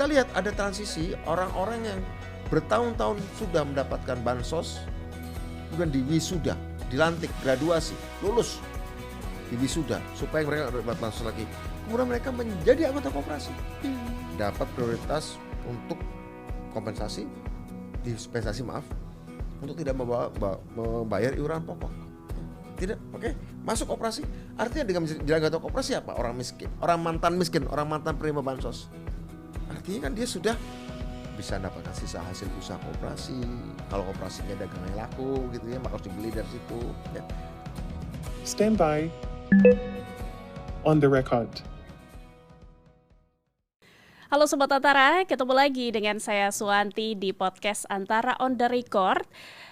kita lihat ada transisi orang-orang yang bertahun-tahun sudah mendapatkan bansos, kemudian diwisuda, dilantik, graduasi, lulus, diwisuda supaya mereka dapat bansos lagi. Kemudian mereka menjadi anggota koperasi, dapat prioritas untuk kompensasi, dispensasi untuk tidak membayar iuran pokok. Tidak, oke, masuk koperasi. Artinya dengan jadi anggota koperasi apa? Orang miskin, orang mantan penerima bansos. Artinya kan dia sudah bisa mendapatkan sisa hasil usaha koperasi. Kalau koperasinya dagangnya laku gitu ya, maka harus dibeli dari situ ya. Stand by. On the record. Halo Sobat Antara, ketemu lagi dengan saya Suwanti di podcast Antara on the record.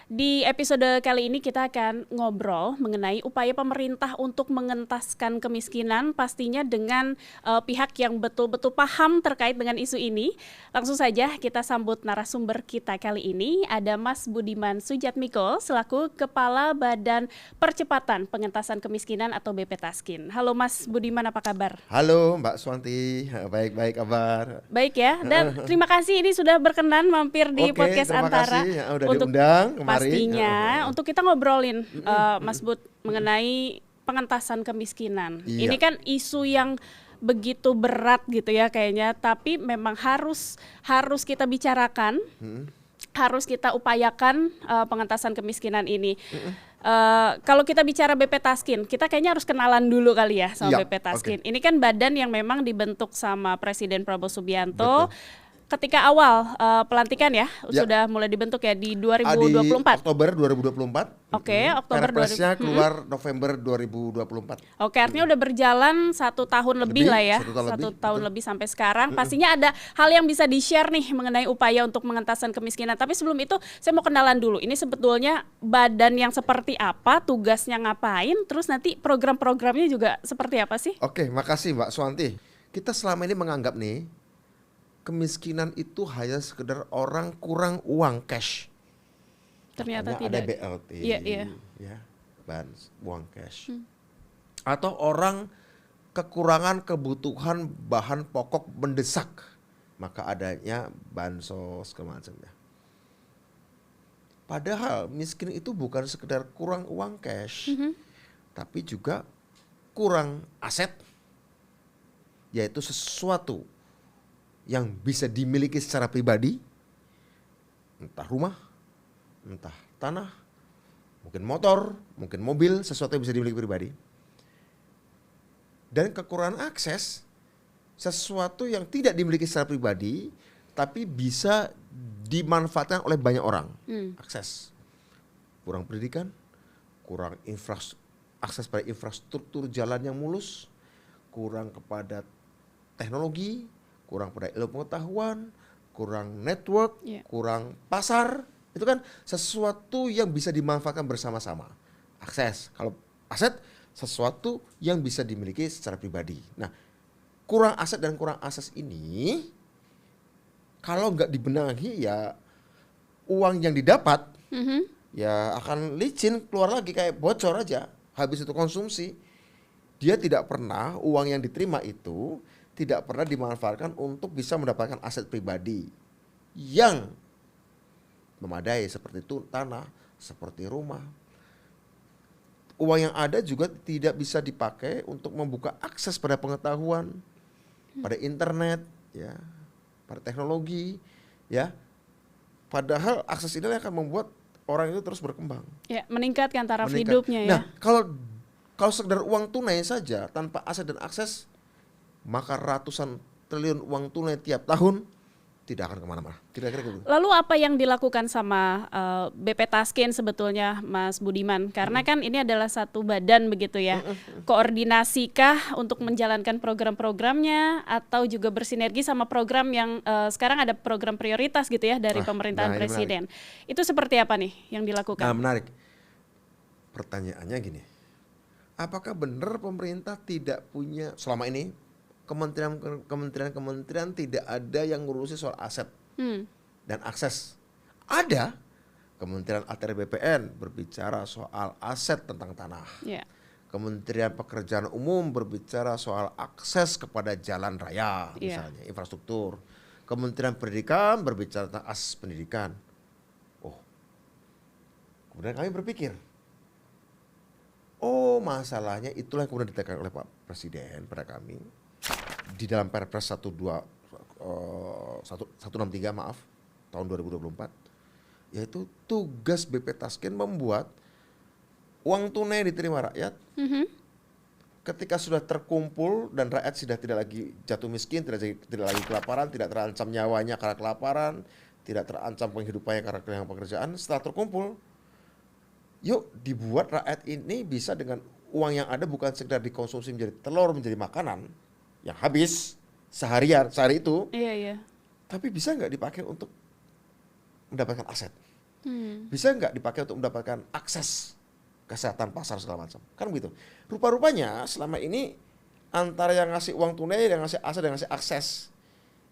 Di episode kali ini kita akan ngobrol mengenai upaya pemerintah untuk mengentaskan kemiskinan, pastinya dengan pihak yang betul-betul paham terkait dengan isu ini. Langsung saja kita sambut narasumber kita kali ini, ada Mas Budiman Sujatmiko selaku Kepala Badan Percepatan Pengentasan Kemiskinan atau BPTASKIN. Halo Mas Budiman, apa kabar? Halo Mbak Suwanti, baik-baik kabar. Baik ya, dan terima kasih ini sudah berkenan mampir di podcast Antara. Terima kasih, udah diundang kemarin. Pastinya untuk kita ngobrolin Mas Bud mengenai pengentasan kemiskinan. Iya. Ini kan isu yang begitu berat gitu ya kayaknya, tapi memang harus kita bicarakan, harus kita upayakan pengentasan kemiskinan ini. Kalau kita bicara BPTASKIN, kita kayaknya harus kenalan dulu kali ya sama BPTASKIN. Ini kan badan yang memang dibentuk sama Presiden Prabowo Subianto. Betul. Ketika awal pelantikan ya, sudah mulai dibentuk ya di 2024. Di Oktober 2024. Oke, Oktober 2024. Perpresnya keluar November 2024. Oke, artinya udah berjalan 1 tahun lebih lah ya. 1 tahun lebih sampai sekarang. Pastinya ada hal yang bisa di-share nih mengenai upaya untuk pengentasan kemiskinan. Tapi sebelum itu saya mau kenalan dulu. Ini sebetulnya badan yang seperti apa, tugasnya ngapain, terus nanti program-programnya juga seperti apa sih? Oke, makasih Mbak Suwanti. Kita selama ini menganggap nih kemiskinan itu hanya sekedar orang kurang uang cash. Ternyata makanya tidak. Ada BLT, ya, uang cash. Atau orang kekurangan kebutuhan bahan pokok mendesak, maka adanya bansos kemacamnya. Padahal miskin itu bukan sekedar kurang uang cash, tapi juga kurang aset, yaitu sesuatu yang bisa dimiliki secara pribadi, entah rumah, entah tanah, mungkin motor, mungkin mobil, sesuatu yang bisa dimiliki pribadi. Dan kekurangan akses, sesuatu yang tidak dimiliki secara pribadi, tapi bisa dimanfaatkan oleh banyak orang. Akses, kurang pendidikan, kurang akses pada infrastruktur jalan yang mulus, kurang kepada teknologi, kurang pada ilmu pengetahuan, kurang network, kurang pasar. Itu kan sesuatu yang bisa dimanfaatkan bersama-sama. Akses, kalau aset sesuatu yang bisa dimiliki secara pribadi. Nah, kurang aset dan kurang akses ini kalau nggak dibenahi ya uang yang didapat ya akan licin, keluar lagi kayak bocor aja. Habis itu konsumsi. Dia tidak pernah uang yang diterima itu tidak pernah dimanfaatkan untuk bisa mendapatkan aset pribadi yang memadai seperti itu tanah, seperti rumah. Uang yang ada juga tidak bisa dipakai untuk membuka akses pada pengetahuan, pada internet, ya, pada teknologi, ya. Padahal akses ini akan membuat orang itu terus berkembang. Ya, meningkatkan taraf hidupnya ya. Nah, kalau sekedar uang tunai saja tanpa aset dan akses, maka ratusan triliun uang tunai tiap tahun tidak akan kemana-mana. Kira-kira gitu. Lalu apa yang dilakukan sama BPTASKIN sebetulnya Mas Budiman? Karena kan ini adalah satu badan begitu ya. Koordinasikah untuk menjalankan program-programnya atau juga bersinergi sama program yang sekarang ada program prioritas gitu ya dari pemerintahan Presiden. Itu seperti apa nih yang dilakukan? Nah, menarik. Pertanyaannya gini. Apakah benar pemerintah tidak punya selama ini kementerian tidak ada yang ngurusi soal aset dan akses? Ada. Kementerian ATR BPN berbicara soal aset tentang tanah. Kementerian Pekerjaan Umum berbicara soal akses kepada jalan raya misalnya, infrastruktur. Kementerian Pendidikan berbicara tentang asas pendidikan. Oh, kemudian kami berpikir, oh masalahnya itulah yang kemudian ditekan oleh Pak Presiden pada kami di dalam Perpres 163 tahun 2024, yaitu tugas BP Taskin membuat uang tunai diterima rakyat ketika sudah terkumpul dan rakyat sudah tidak lagi jatuh miskin, tidak lagi kelaparan, tidak terancam nyawanya karena kelaparan, tidak terancam penghidupannya karena kehilangan pekerjaan. Setelah terkumpul, yuk dibuat rakyat ini bisa dengan uang yang ada bukan sekedar dikonsumsi menjadi telur, menjadi makanan yang habis sehari itu, tapi bisa nggak dipakai untuk mendapatkan aset, bisa nggak dipakai untuk mendapatkan akses kesehatan, pasar segala macam, kan begitu. Rupa-rupanya selama ini antara yang ngasih uang tunai dan ngasih aset dan ngasih akses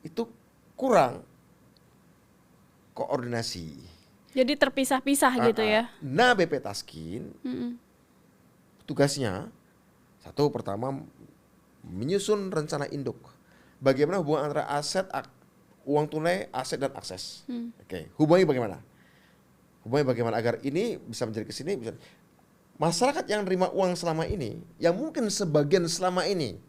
itu kurang koordinasi. Jadi terpisah-pisah gitu ya. Nah, BP Taskin tugasnya satu, pertama menyusun rencana induk. Bagaimana hubungan antara aset, uang tunai, aset dan akses. Oke, hubungannya bagaimana? Hubungannya bagaimana agar ini bisa menjadi kesini, bisa. Masyarakat yang nerima uang selama ini, yang mungkin sebagian selama ini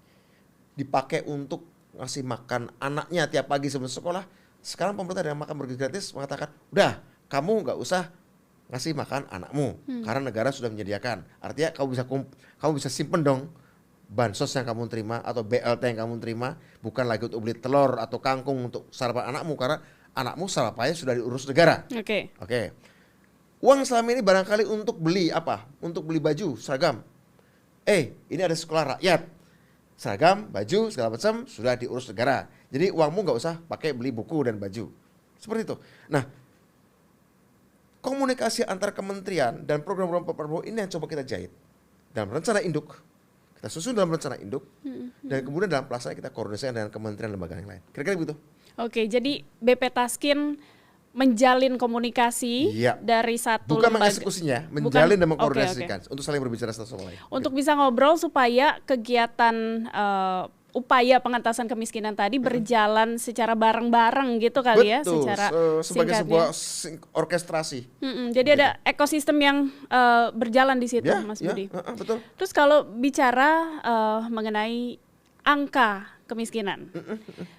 dipakai untuk ngasih makan anaknya tiap pagi sebelum sekolah, sekarang pemerintah dengan makan bergizi gratis mengatakan, udah kamu nggak usah ngasih makan anakmu karena negara sudah menyediakan. Artinya kamu bisa simpen dong bansos yang kamu terima atau BLT yang kamu terima, bukan lagi untuk beli telur atau kangkung untuk sarapan anakmu karena anakmu sarapannya sudah diurus negara. Oke. Uang selama ini barangkali untuk beli apa? Untuk beli baju, seragam. Ini ada sekolah rakyat. Seragam, baju, segala macam sudah diurus negara. Jadi uangmu nggak usah pakai beli buku dan baju. Seperti itu. Nah, komunikasi antar kementerian dan program-program Pak Prabowo ini yang coba kita jahit dalam rencana induk. Kita susun dalam rencana induk dan kemudian dalam pelaksanaan kita koordinasi dengan kementerian lembaga yang lain. Kira-kira begitu. Oke, jadi BP Taskin menjalin komunikasi dari satu bukan lembaga, mengeksekusinya, menjalin dan mengkoordinasikan untuk saling berbicara satu sama lain. Untuk bisa ngobrol supaya kegiatan upaya pengentasan kemiskinan tadi berjalan secara bareng-bareng gitu kali. Betul, ya, secara sebagai sebuah orkestrasi. Jadi ada ekosistem yang berjalan di situ, Mas Budi. Betul. Terus kalau bicara mengenai angka kemiskinan,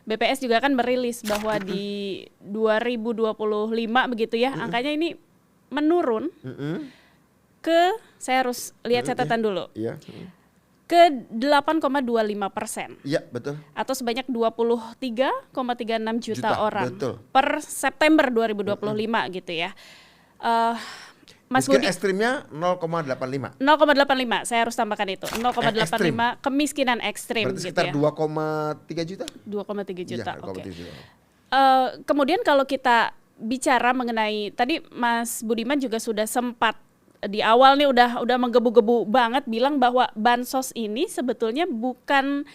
BPS juga kan merilis bahwa di 2025 begitu ya, angkanya ini menurun ke, saya harus lihat catatan dulu, ke 8,25%. Iya, betul. Atau sebanyak 23,36 juta orang per September 2025 gitu ya. Mas Budi, ekstrimnya 0,85. 0,85, saya harus tambahkan itu. 0,85 kemiskinan ekstrim berarti gitu sekitar ya. 2,3 juta? 2,3 juta, oke. Juta. Kemudian kalau kita bicara mengenai, tadi Mas Budiman juga sudah sempat di awal nih udah menggebu-gebu banget bilang bahwa bansos ini sebetulnya bukan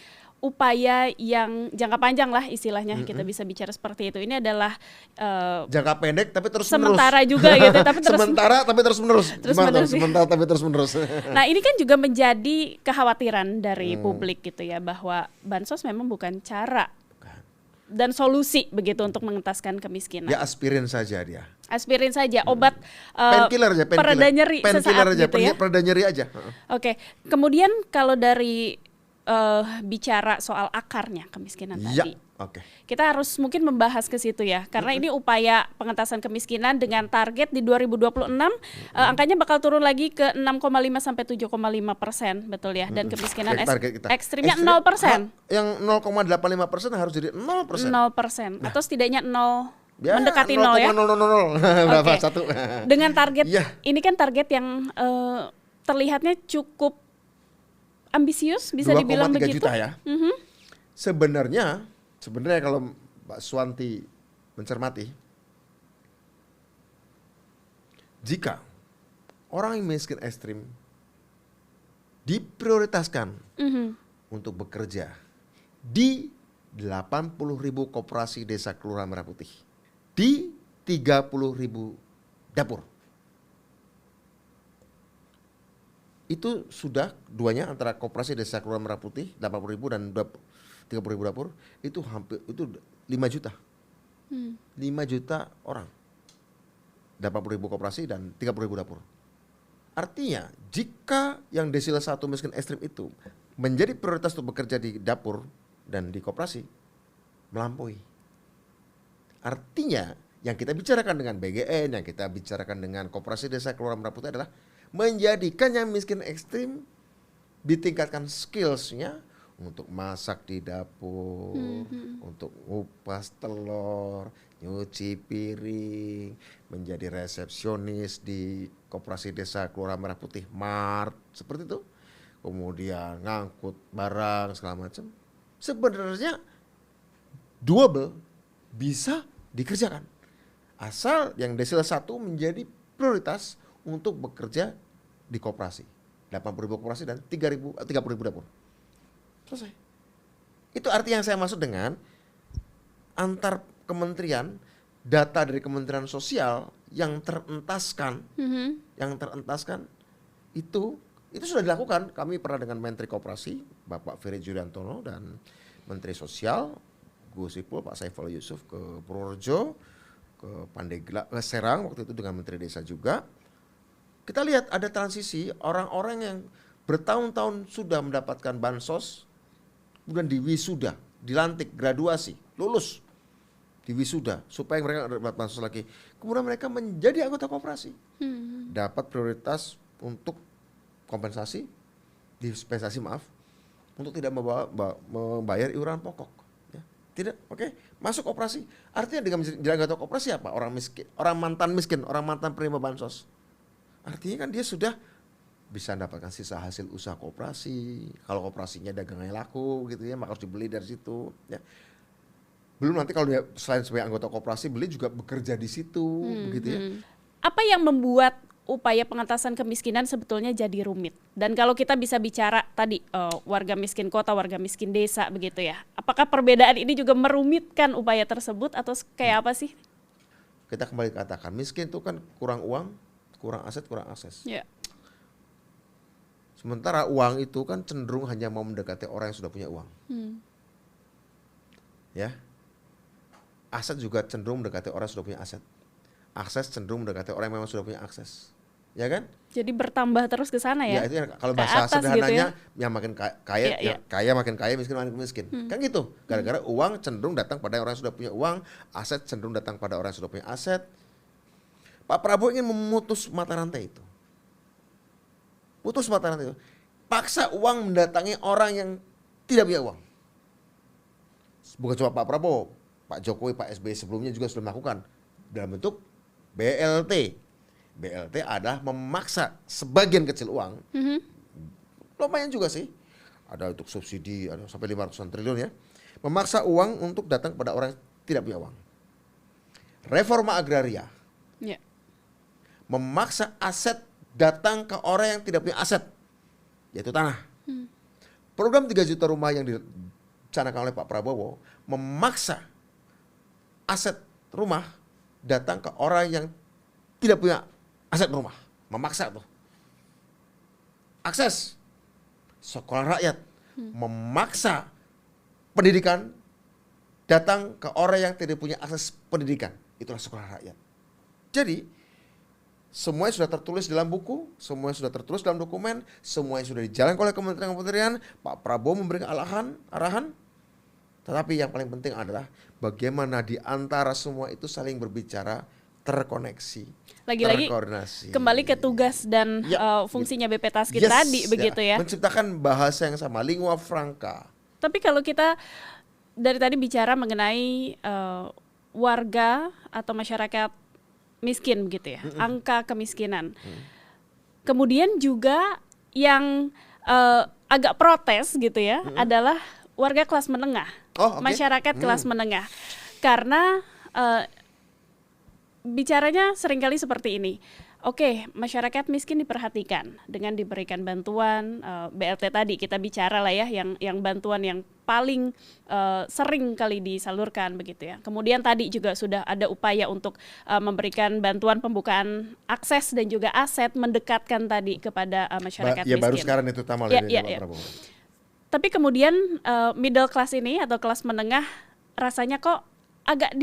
upaya yang jangka panjang lah istilahnya, kita bisa bicara seperti itu. Ini adalah jangka pendek tapi terus sementara juga gitu, tapi terus sementara tapi terus menerus. Sementara tapi terus menerus. Nah, ini kan juga menjadi kekhawatiran dari publik gitu ya, bahwa bansos memang bukan cara dan solusi begitu untuk mengentaskan kemiskinan. Ya aspirin saja dia. Aspirin saja, obat painkiller aja, pereda nyeri sesaat aja, gitu ya. pereda nyeri aja. Oke. Kemudian kalau dari bicara soal akarnya kemiskinan tadi, kita harus mungkin membahas ke situ ya, karena ini upaya pengentasan kemiskinan dengan target di 2026 angkanya bakal turun lagi ke 6,5 sampai 7,5%, betul ya, dan kemiskinan ekstrimnya 0%. Yang 0,85% harus jadi 0%. Atau setidaknya 0. Ya, mendekati 0 ya. 0,000 berapa satu. Dengan target ini kan target yang terlihatnya cukup ambisius, bisa dibilang begitu. 2,3 juta ya. Sebenarnya kalau Mbak Suwanti mencermati, jika orang yang miskin ekstrim diprioritaskan untuk bekerja di 80.000 koperasi desa kelurahan Merah Putih, di 30.000 dapur, itu sudah duanya antara koperasi desa kelurahan Merah Putih 80.000 dan 30.000 dapur, itu hampir itu 5 juta. 5 juta orang. 80.000 koperasi dan 30.000 dapur. Artinya jika yang desil 1 miskin ekstrim itu menjadi prioritas untuk bekerja di dapur dan di koperasi, melampaui. Artinya yang kita bicarakan dengan BGN, yang kita bicarakan dengan Koperasi Desa Kelurahan Merah Putih adalah menjadikan yang miskin ekstrim ditingkatkan skillsnya untuk masak di dapur, untuk ngupas telur, nyuci piring, menjadi resepsionis di Koperasi Desa Kelurahan Merah Putih Mart, seperti itu. Kemudian ngangkut barang segala macam. Sebenarnya doable, bisa dikerjakan. Asal yang desil 1 menjadi prioritas untuk bekerja di koperasi. 80.000 koperasi dan 30.000 dapur. Selesai. Itu arti yang saya maksud dengan antar kementerian, data dari Kementerian Sosial yang terentaskan, itu sudah dilakukan. Kami pernah dengan Menteri Koperasi Bapak Ferry Juliantono dan Menteri Sosial Gus Ipul, Pak Saifullah Yusuf ke Purworejo, ke Pandeglang, ke Serang waktu itu dengan Menteri Desa juga. Kita lihat ada transisi orang-orang yang bertahun-tahun sudah mendapatkan bansos, kemudian diwisuda, dilantik, graduasi, lulus, diwisuda supaya mereka dapat bansos lagi. Kemudian mereka menjadi anggota koperasi, dapat prioritas untuk kompensasi, dispensasi untuk tidak membayar iuran pokok. Ya. Tidak, oke, masuk koperasi. Artinya dengan anggota koperasi apa? Orang miskin, orang mantan miskin, orang mantan penerima bansos. Artinya kan dia sudah bisa mendapatkan sisa hasil usaha koperasi. Kalau koperasinya dagangannya laku gitu ya, maka harus dibeli dari situ. Ya. Belum nanti kalau dia selain sebagai anggota koperasi, beli juga bekerja di situ, begitu ya. Apa yang membuat upaya pengentasan kemiskinan sebetulnya jadi rumit? Dan kalau kita bisa bicara tadi warga miskin kota, warga miskin desa begitu ya. Apakah perbedaan ini juga merumitkan upaya tersebut atau kayak apa sih? Kita kembali katakan miskin itu kan kurang uang, kurang aset, kurang akses. Yeah. Sementara uang itu kan cenderung hanya mau mendekati orang yang sudah punya uang. Ya. Aset juga cenderung mendekati orang yang sudah punya aset. Akses cenderung mendekati orang yang memang sudah punya akses. Ya kan? Jadi bertambah terus ke sana ya? Ya itu kalau bahasa sederhananya gitu yang makin kaya, kaya makin kaya, miskin makin miskin. Kan gitu. Gara-gara uang cenderung datang pada orang yang sudah punya uang, aset cenderung datang pada orang yang sudah punya aset. Pak Prabowo ingin memutus mata rantai itu. Putus mata rantai itu. Paksa uang mendatangi orang yang tidak punya uang. Bukan cuma Pak Prabowo, Pak Jokowi, Pak SBY sebelumnya juga sudah melakukan dalam bentuk BLT. BLT adalah memaksa sebagian kecil uang, lumayan juga sih, ada untuk subsidi, ada sampai 500 triliun ya, memaksa uang untuk datang pada orang yang tidak punya uang. Reforma agraria, memaksa aset datang ke orang yang tidak punya aset, yaitu tanah. Program 3 juta rumah yang dicanangkan oleh Pak Prabowo, memaksa aset rumah datang ke orang yang tidak punya aset rumah, memaksa tuh. Akses sekolah rakyat, memaksa pendidikan datang ke orang yang tidak punya akses pendidikan, itulah sekolah rakyat. Jadi semuanya sudah tertulis dalam buku, semuanya sudah tertulis dalam dokumen, semuanya sudah dijalankan oleh kementerian-kementerian. Pak Prabowo memberikan arahan. Tetapi yang paling penting adalah bagaimana di antara semua itu saling berbicara, terkoneksi, lagi-lagi terkoordinasi. Kembali ke tugas dan fungsinya BP Taskin tadi begitu ya. Menciptakan bahasa yang sama, lingua franca. Tapi kalau kita dari tadi bicara mengenai warga atau masyarakat miskin begitu ya, angka kemiskinan. Kemudian juga yang agak protes gitu ya adalah warga kelas menengah, masyarakat kelas menengah, karena bicaranya seringkali seperti ini. Oke, masyarakat miskin diperhatikan dengan diberikan bantuan BLT tadi kita bicara lah ya, yang bantuan yang paling sering kali disalurkan begitu ya. Kemudian tadi juga sudah ada upaya untuk memberikan bantuan pembukaan akses dan juga aset, mendekatkan tadi kepada masyarakat miskin. Ya baru sekarang itu tamal Pak Prabowo. Tapi kemudian middle class ini atau kelas menengah rasanya kok agak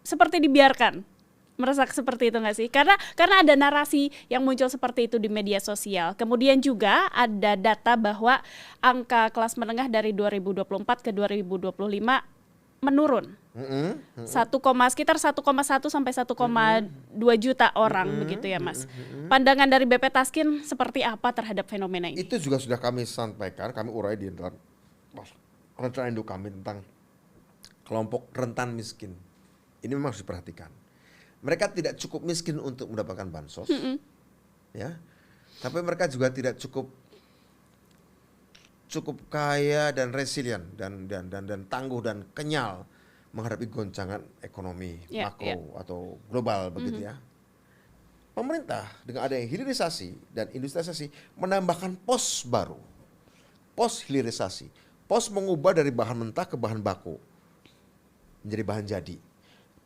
seperti dibiarkan. Merasa seperti itu nggak sih? Karena ada narasi yang muncul seperti itu di media sosial. Kemudian juga ada data bahwa angka kelas menengah dari 2024 ke 2025 menurun. Sekitar 1,1 sampai 1,2 juta orang begitu ya Mas. Pandangan dari BP Taskin seperti apa terhadap fenomena ini? Itu juga sudah kami sampaikan, kami urai di dalam rencana induk kami tentang kelompok rentan miskin. Ini memang harus diperhatikan. Mereka tidak cukup miskin untuk mendapatkan bansos, ya, tapi mereka juga tidak cukup kaya dan resilient dan tangguh dan kenyal menghadapi goncangan ekonomi makro atau global begitu ya. Pemerintah dengan adanya hilirisasi dan industrialisasi menambahkan pos baru, pos hilirisasi, pos mengubah dari bahan mentah ke bahan baku menjadi bahan jadi.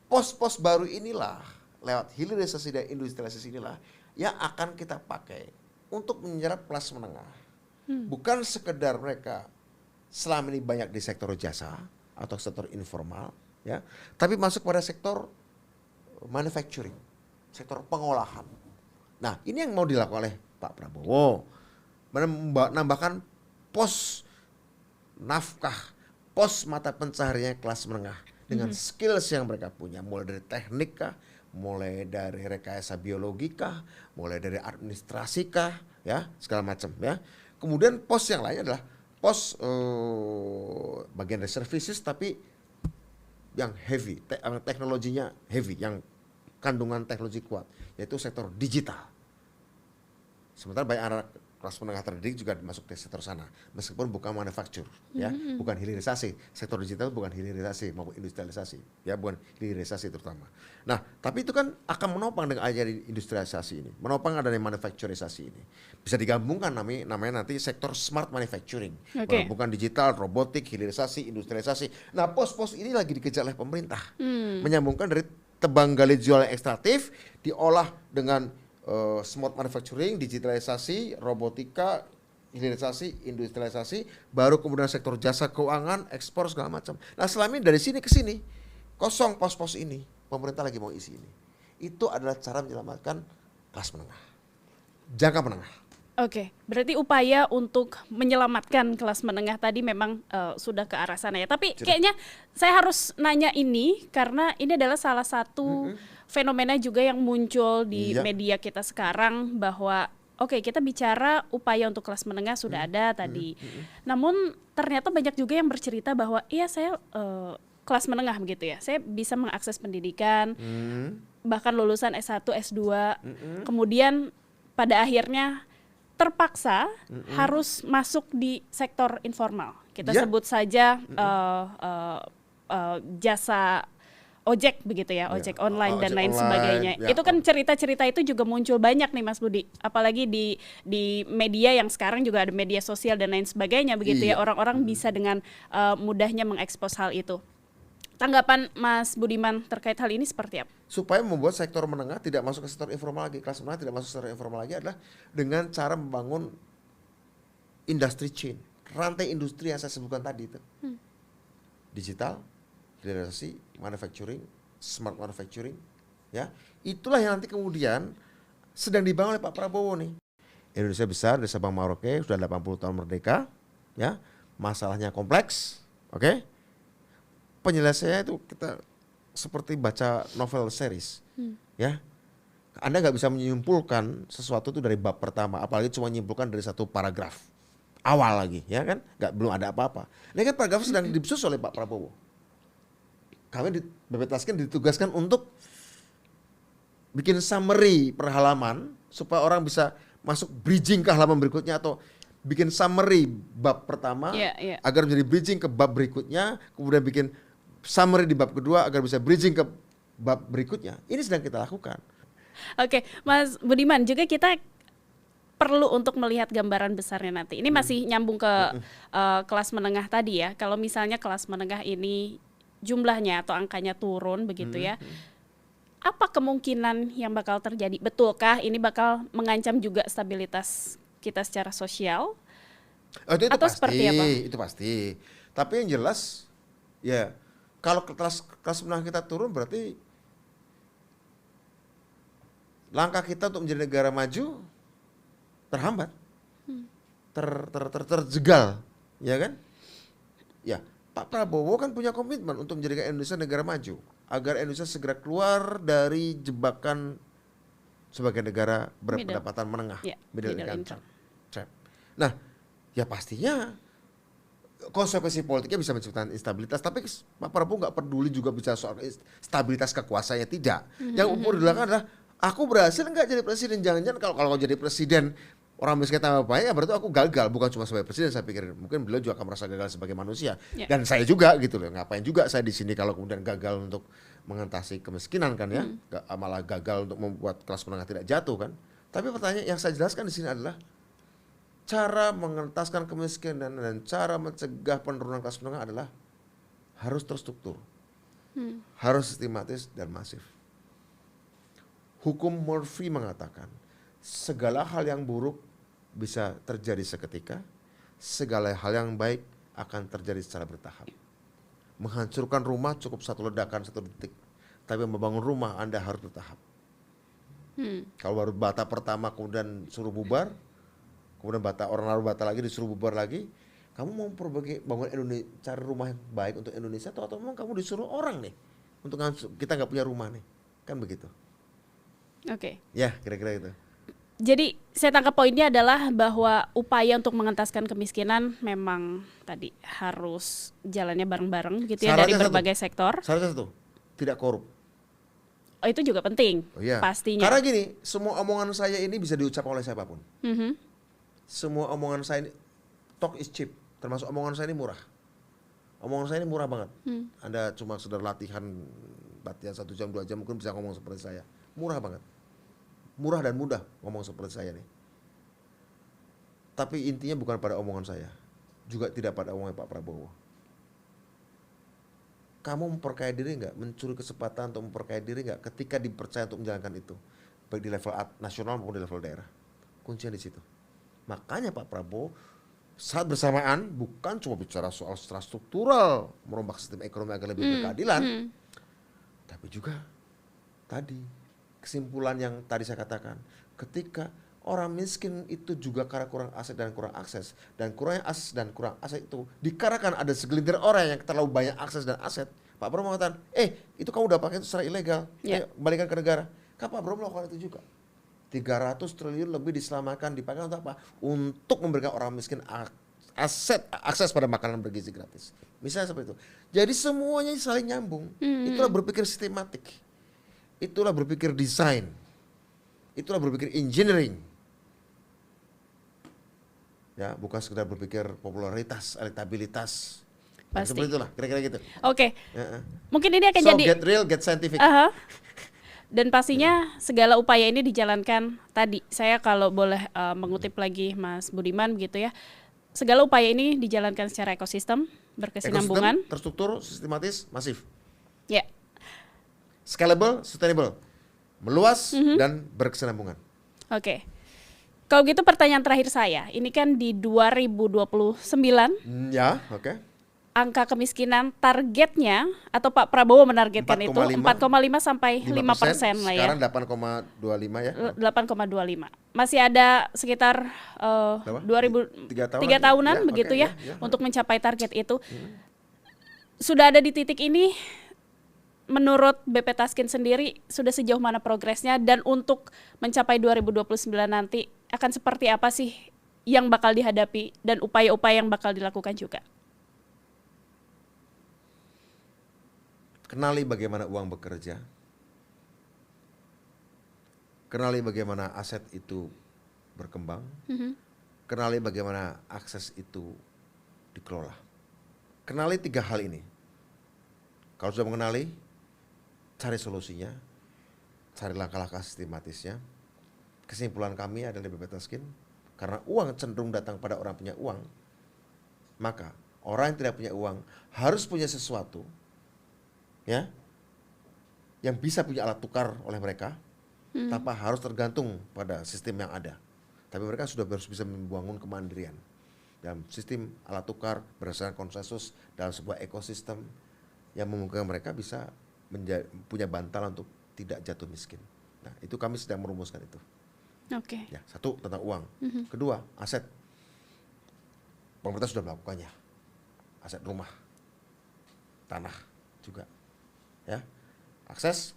Pos-pos baru inilah lewat hilirisasi dan industrialisasi inilah yang akan kita pakai untuk menyerap kelas menengah. Bukan sekedar mereka selama ini banyak di sektor jasa atau sektor informal, ya, tapi masuk pada sektor manufacturing, sektor pengolahan. Nah, ini yang mau dilakukan oleh Pak Prabowo, menambahkan pos nafkah, pos mata pencaharian kelas menengah dengan skills yang mereka punya, mulai dari teknik kah, mulai dari rekayasa biologi kah, mulai dari administrasi kah, ya, segala macam ya. Kemudian pos yang lain adalah pos bagian dari services tapi yang heavy, teknologinya heavy, yang kandungan teknologi kuat, yaitu sektor digital. Sementara banyak anak kelas menengah terdidik juga masuk di sektor sana, meskipun bukan manufaktur, ya, bukan hilirisasi. Sektor digital bukan hilirisasi maupun industrialisasi, ya, bukan hilirisasi terutama. Nah, tapi itu kan akan menopang dengan adanya industrialisasi ini, menopang adanya manufakturisasi ini. Bisa digabungkan namanya nanti sektor smart manufacturing, bukan digital, robotik, hilirisasi, industrialisasi. Nah, pos-pos ini lagi dikejar oleh pemerintah, menyambungkan dari tebang gali jual yang ekstraktif, diolah dengan smart manufacturing, digitalisasi, robotika, hilirisasi, industrialisasi, baru kemudian sektor jasa keuangan, ekspor segala macam. Nah, selama ini dari sini ke sini kosong pos-pos ini, pemerintah lagi mau isi ini. Itu adalah cara menyelamatkan kelas menengah, jangka menengah. Oke, berarti upaya untuk menyelamatkan kelas menengah tadi memang sudah ke arah sana ya. Tapi kayaknya saya harus nanya ini karena ini adalah salah satu fenomena juga yang muncul di media kita sekarang bahwa kita bicara upaya untuk kelas menengah sudah ada tadi. Namun ternyata banyak juga yang bercerita bahwa iya saya kelas menengah begitu ya. Saya bisa mengakses pendidikan, bahkan lulusan S1, S2. Kemudian pada akhirnya terpaksa harus masuk di sektor informal. Kita sebut saja jasa ojek begitu ya, ojek online dan lain sebagainya. Itu kan cerita-cerita itu juga muncul banyak nih Mas Budi. Apalagi di media yang sekarang juga ada media sosial dan lain sebagainya begitu ya. Orang-orang bisa dengan mudahnya mengekspos hal itu. Tanggapan Mas Budiman terkait hal ini seperti apa? Supaya membuat sektor menengah tidak masuk ke sektor informal lagi, kelas menengah tidak masuk ke sektor informal lagi adalah dengan cara membangun industry chain, rantai industri yang saya sebutkan tadi itu. Digital, hilirisasi, manufacturing, smart manufacturing, ya. Itulah yang nanti kemudian sedang dibangun oleh Pak Prabowo nih. Indonesia besar, dari Sabang Merauke, sudah 80 tahun merdeka, ya. Masalahnya kompleks, oke? Penyelesaiannya itu kita seperti baca novel series, ya. Anda nggak bisa menyimpulkan sesuatu itu dari bab pertama, apalagi cuma menyimpulkan dari satu paragraf awal lagi, ya kan? Belum ada apa-apa. Ini kan paragraf sedang disusun oleh Pak Prabowo. Kami di BP Taskin ditugaskan untuk bikin summary per halaman supaya orang bisa masuk bridging ke halaman berikutnya atau bikin summary bab pertama agar menjadi bridging ke bab berikutnya, kemudian bikin summary di bab kedua agar bisa bridging ke bab berikutnya. Ini sedang kita lakukan. Oke, Mas Budiman, juga kita perlu untuk melihat gambaran besarnya nanti. Ini masih nyambung ke kelas menengah tadi ya. Kalau misalnya kelas menengah ini jumlahnya atau angkanya turun begitu ya. Apa kemungkinan yang bakal terjadi? Betulkah ini bakal mengancam juga stabilitas kita secara sosial? Itu atau pasti, seperti apa? Itu pasti. Tapi yang jelas ya kalau kelas menengah kita turun berarti langkah kita untuk menjadi negara maju terhambat, terjegal, ya kan? Ya, Pak Prabowo kan punya komitmen untuk menjadikan Indonesia negara maju, agar Indonesia segera keluar dari jebakan sebagai negara berpendapatan menengah, middle income trap. Nah, ya pastinya konsekuensi politiknya bisa menciptakan instabilitas, tapi Pak Prabowo nggak peduli juga bicara soal stabilitas kekuasaannya, tidak. Yang umur dilakukan adalah aku berhasil nggak jadi presiden. Jangan-jangan kalau jadi presiden orang miskin tambah banyak, ya berarti aku gagal. Bukan cuma sebagai presiden, saya pikir mungkin beliau juga akan merasa gagal sebagai manusia. Dan saya juga gitu loh, ngapain juga saya di sini kalau kemudian gagal untuk mengatasi kemiskinan kan ya, malah gagal untuk membuat kelas menengah tidak jatuh kan. Tapi pertanyaan yang saya jelaskan di sini adalah cara mengentaskan kemiskinan dan cara mencegah penurunan kelas menengah adalah harus terstruktur, harus sistematis dan masif. Hukum Murphy mengatakan segala hal yang buruk bisa terjadi seketika, segala hal yang baik akan terjadi secara bertahap. Menghancurkan rumah cukup satu ledakan, satu detik, tapi membangun rumah Anda harus bertahap. Kalau baru bata pertama kemudian suruh bubar, kemudian orang naruh bata lagi disuruh bubar lagi, kamu mau bangun Indonesia, cari rumah yang baik untuk Indonesia atau memang kamu disuruh orang nih untuk kita nggak punya rumah nih, kan begitu? Oke. Ya kira-kira itu. Jadi saya tangkap poinnya adalah bahwa upaya untuk mengentaskan kemiskinan memang tadi harus jalannya bareng-bareng gitu ya, dari berbagai sektor. Syaratnya satu, tidak korup. Oh, itu juga penting, pastinya. Karena gini, semua omongan saya ini bisa diucapkan oleh siapapun. Semua omongan saya ini, talk is cheap, termasuk omongan saya ini murah. Omongan saya ini murah banget. Anda cuma sekedar latihan 1 jam 2 jam mungkin bisa ngomong seperti saya. Murah banget. Murah dan mudah ngomong seperti saya nih. Tapi intinya bukan pada omongan saya, juga tidak pada omongan Pak Prabowo. Kamu memperkaya diri nggak, mencuri kesempatan untuk memperkaya diri nggak ketika dipercaya untuk menjalankan itu, baik di level nasional maupun di level daerah. Kuncinya di situ. Makanya Pak Prabowo saat bersamaan bukan cuma bicara soal secara struktural merombak sistem ekonomi agar lebih berkeadilan, tapi juga tadi kesimpulan yang tadi saya katakan, ketika orang miskin itu juga karena kurang aset dan kurang akses, dan kurangnya akses dan kurang aset itu dikarenakan ada segelintir orang yang terlalu banyak akses dan aset. Pak Prabowo mengatakan, itu kamu udah pakai itu secara ilegal, kembalikan ke negara. Kan Pak Prabowo melakukan itu juga. 300 triliun lebih diselamatkan, dipakai untuk apa? Untuk memberikan orang miskin akses pada makanan bergizi gratis. Misalnya seperti itu. Jadi semuanya saling nyambung. Itulah berpikir sistematik. Itulah berpikir desain. Itulah berpikir engineering. Ya, bukan sekedar berpikir popularitas, elektabilitas. Pasti. Seperti itulah, kira-kira gitu. Oke. Mungkin ini akan jadi get real, get scientific. Dan pastinya segala upaya ini dijalankan tadi. Saya kalau boleh mengutip lagi Mas Budiman gitu ya. Segala upaya ini dijalankan secara ekosistem, berkesinambungan, terstruktur, sistematis, masif. Ya. Scalable, sustainable, meluas dan berkesinambungan. Oke. Kalau gitu pertanyaan terakhir saya, ini kan di 2029. Ya, oke. Angka kemiskinan targetnya atau Pak Prabowo menargetkan 4, itu 4,5 sampai 5% lah ya. Sekarang 8,25 ya. 8,25. Masih ada sekitar 3 tahunan ya, begitu ya untuk mencapai target itu. Sudah ada di titik ini. Menurut BP Taskin sendiri sudah sejauh mana progresnya, dan untuk mencapai 2029 nanti akan seperti apa sih yang bakal dihadapi dan upaya-upaya yang bakal dilakukan juga? Kenali bagaimana uang bekerja. Kenali bagaimana aset itu berkembang. Kenali bagaimana akses itu dikelola. Kenali 3 hal ini. Kalau sudah mengenali, cari solusinya, cari langkah-langkah sistematisnya. Kesimpulan kami adalah BP Taskin, karena uang cenderung datang pada orang punya uang, maka orang yang tidak punya uang harus punya sesuatu ya yang bisa punya alat tukar oleh mereka tanpa harus tergantung pada sistem yang ada. Tapi mereka sudah harus bisa membangun kemandirian dalam sistem alat tukar berdasarkan konsensus dalam sebuah ekosistem yang memungkinkan mereka bisa punya bantalan untuk tidak jatuh miskin. Nah, itu kami sedang merumuskan itu. Oke. Ya, satu tentang uang. Kedua, aset. Pemerintah sudah melakukannya. Aset rumah, tanah juga. Ya. Akses,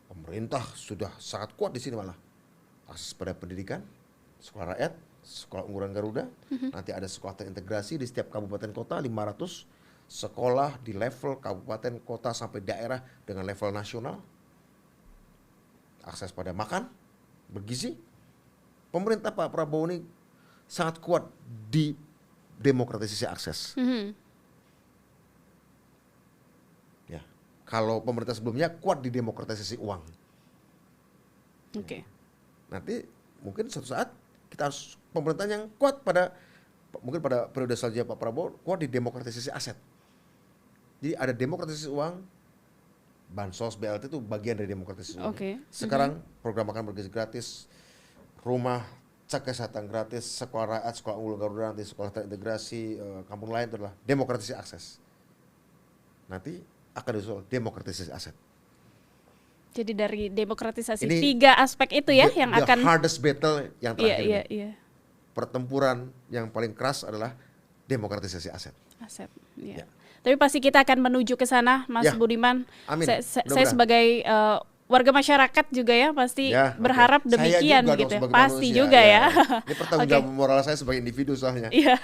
pemerintah sudah sangat kuat di sini malah. Akses pada pendidikan, sekolah rakyat, sekolah unggulan Garuda. Nanti ada sekolah terintegrasi di setiap kabupaten kota, 500 sekolah di level kabupaten kota sampai daerah dengan level nasional. Akses pada makan, bergizi. Pemerintah Pak Prabowo ini sangat kuat di demokratisasi akses. Ya, kalau pemerintah sebelumnya kuat di demokratisasi uang. Oke. Nanti mungkin suatu saat kita harus pemerintahan yang kuat pada mungkin pada periode selanjutnya Pak Prabowo kuat di demokratisasi aset. Jadi ada demokratisasi uang, bansos BLT itu bagian dari demokratisasi uang. Oke. Sekarang program makan bergizi gratis, rumah cek kesehatan gratis, sekolah rakyat, sekolah unggulan Garuda, nanti sekolah terintegrasi, kampung lain itu adalah demokratisasi akses. Nanti akan disusul demokratisasi aset. Jadi dari demokratisasi Ini 3 aspek itu ya yang the akan hardest battle yang terakhir. Iya. Pertempuran yang paling keras adalah demokratisasi aset. Aset. Iya. Ya. Tapi pasti kita akan menuju ke sana, Mas Ya. Budiman. Amin. Saya Mudah-mudahan. sebagai warga masyarakat juga ya pasti Ya, berharap oke. demikian Saya juga gitu. dong sebagai Pasti manusia, juga ya. Ini pertanggungjawab moral saya sebagai individu soalnya. Iya.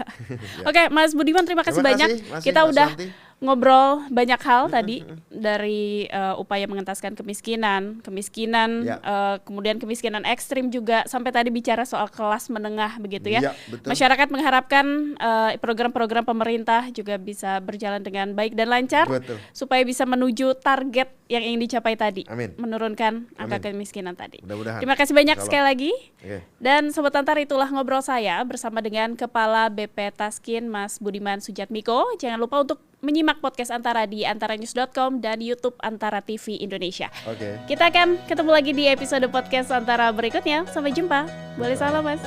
Oke, Mas Budiman terima kasih Terima banyak. kasih, Mas Kita udah Santi. ngobrol banyak hal tadi dari upaya mengentaskan kemiskinan, Ya. kemudian kemiskinan ekstrim juga sampai tadi bicara soal kelas menengah begitu ya. Ya, betul. Masyarakat mengharapkan program-program pemerintah juga bisa berjalan dengan baik dan lancar Betul. supaya bisa menuju target yang ingin dicapai tadi, Amin. menurunkan angka Amin. kemiskinan tadi. Mudah-mudahan. Terima kasih banyak Insya sekali Allah. lagi. Oke. Dan Sobat Antara, itulah ngobrol saya bersama dengan Kepala BP Taskin Mas Budiman Sujatmiko. Jangan lupa untuk menyimak podcast Antara di antaranews.com dan YouTube Antara TV Indonesia. Oke. Kita akan ketemu lagi di episode podcast Antara berikutnya. Sampai jumpa. Boleh salam, Mas.